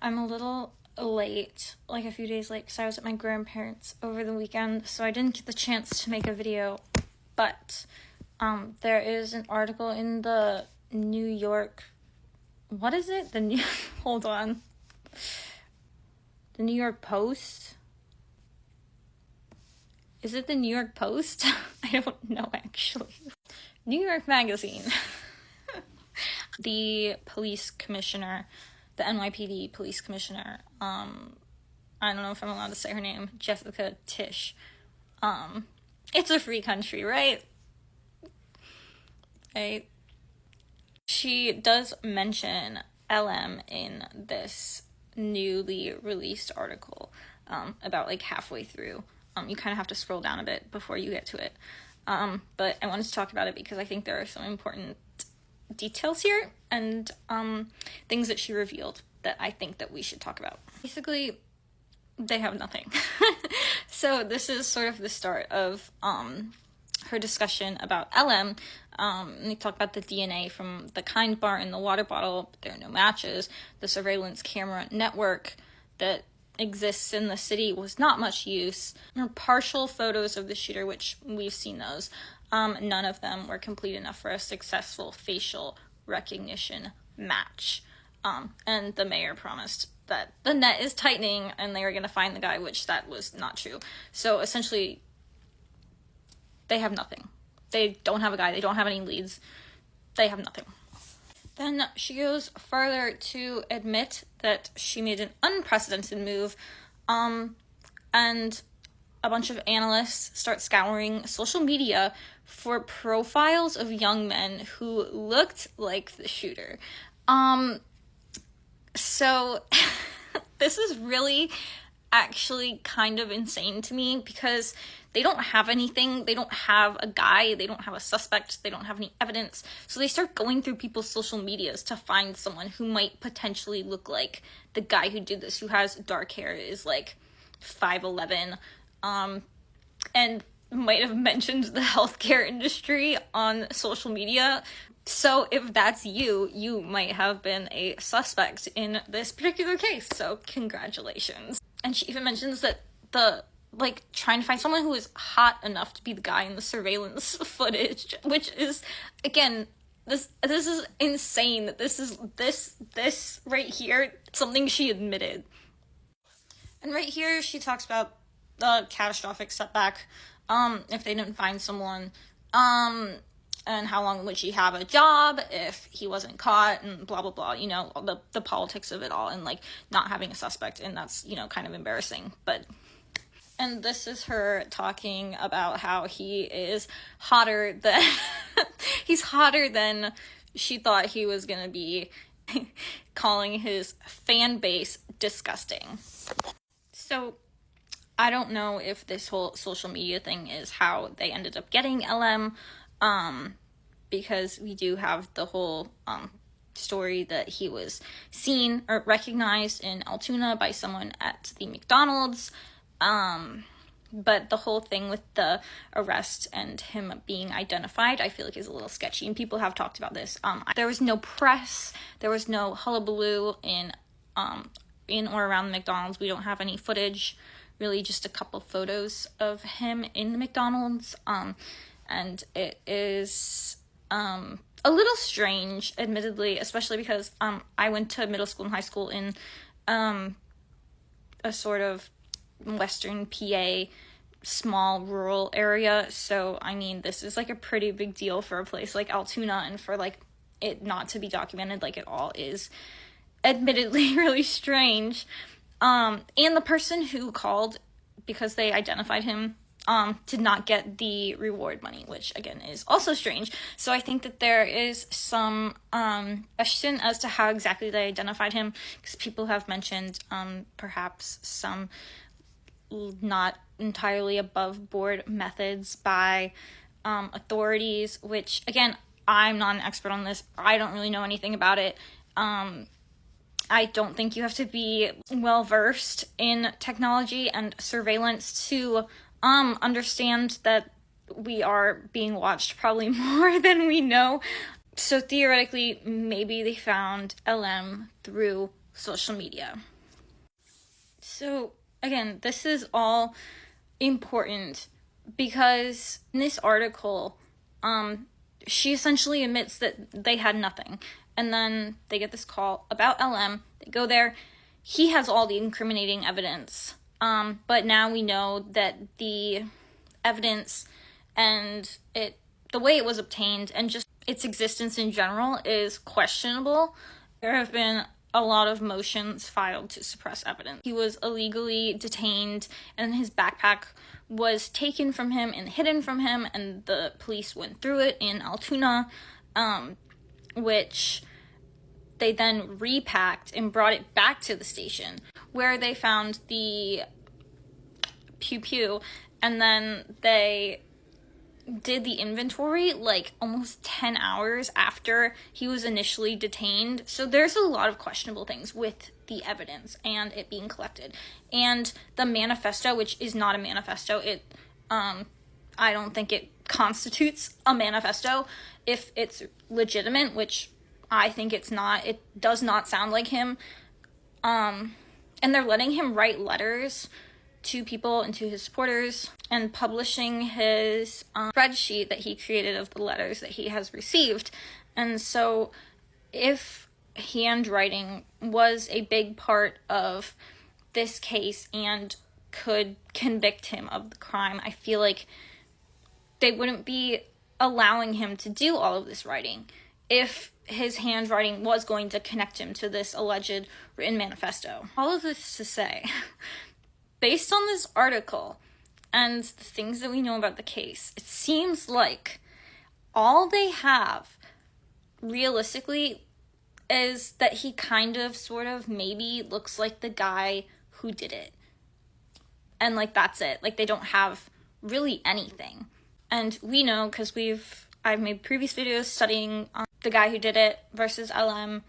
I'm a little late, like a few days late, because I was at my grandparents' over the weekend, so I didn't get the chance to make a video, but there is an article in the New York, hold on, the New York Post? Is it the New York Post? I don't know, actually. New York Magazine. The police commissioner, the NYPD police commissioner, I don't know if I'm allowed to say her name, Jessica Tisch. It's a free country, right? She does mention LM in this newly released article, about like halfway through. You kind of have to scroll down a bit before you get to it. But I wanted to talk about it because I think there are some important details here and things that she revealed that I think that we should talk about. Basically, they have nothing. So this is sort of the start of her discussion about LM. We talk about the DNA from the Kind bar in the water bottle, but there are no matches. The surveillance camera network that exists in the city was not much use. There are partial photos of the shooter, which we've seen those. None of them were complete enough for a successful facial recognition match. And the mayor promised that the net is tightening and they were going to find the guy, which that was not true. So essentially, they have nothing. They don't have a guy. They don't have any leads. They have nothing. Then she goes further to admit that she made an unprecedented move, and a bunch of analysts start scouring social media for profiles of young men who looked like the shooter. So this is really actually kind of insane to me because they don't have anything. They don't have a guy. They don't have a suspect. They don't have any evidence. So they start going through people's social medias to find someone who might potentially look like the guy who did this, who has dark hair, is like 5'11", and might have mentioned the healthcare industry on social media. So if that's you, you might have been a suspect in this particular case. So congratulations. And she even mentions that trying to find someone who is hot enough to be the guy in the surveillance footage, which is, again, this is insane that this right here, something she admitted. And right here, she talks about the catastrophic setback, if they didn't find someone, and how long would she have a job if he wasn't caught, and blah, blah, blah, you know, the politics of it all, and, like, not having a suspect, and that's, you know, kind of embarrassing, but... And this is her talking about how he is hotter than... he's hotter than she thought he was gonna be, calling his fan base disgusting. So... I don't know if this whole social media thing is how they ended up getting LM, because we do have the whole story that he was seen or recognized in Altoona by someone at the McDonald's, but the whole thing with the arrest and him being identified, I feel like is a little sketchy, and people have talked about this. There was no press, there was no hullabaloo in or around the McDonald's. We don't have any footage. Really just a couple photos of him in the McDonald's, and it is a little strange, admittedly, especially because I went to middle school and high school in a sort of western PA small rural area, so I mean this is like a pretty big deal for a place like Altoona, and for like it not to be documented like it all is admittedly really strange. And the person who called, because they identified him, did not get the reward money, which, again, is also strange. So I think that there is some question as to how exactly they identified him, because people have mentioned perhaps some not entirely above-board methods by authorities, which, again, I'm not an expert on this. I don't really know anything about it. I don't think you have to be well-versed in technology and surveillance to understand that we are being watched probably more than we know. So theoretically, maybe they found LM through social media. So again, this is all important because in this article, she essentially admits that they had nothing. And then they get this call about LM. They go there. He has all the incriminating evidence. But now we know that the evidence and the way it was obtained and just its existence in general is questionable. There have been a lot of motions filed to suppress evidence. He was illegally detained and his backpack was taken from him and hidden from him, and the police went through it in Altoona, which they then repacked and brought it back to the station where they found the pew, and then they did the inventory like almost 10 hours after he was initially detained. So there's a lot of questionable things with the evidence and it being collected. And the manifesto, which is not a manifesto, I don't think it constitutes a manifesto if it's legitimate, which I think it's not. It does not sound like him. And they're letting him write letters to people and to his supporters and publishing his spreadsheet that he created of the letters that he has received. And so if handwriting was a big part of this case and could convict him of the crime, I feel like they wouldn't be allowing him to do all of this writing if his handwriting was going to connect him to this alleged written manifesto. All of this to say, based on this article and the things that we know about the case, it seems like all they have realistically is that he kind of sort of maybe looks like the guy who did it. And like that's it. Like they don't have really anything. And we know because I've made previous videos studying the guy who did it versus LM.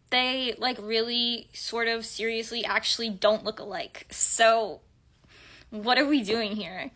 They like really sort of seriously actually don't look alike. So what are we doing here?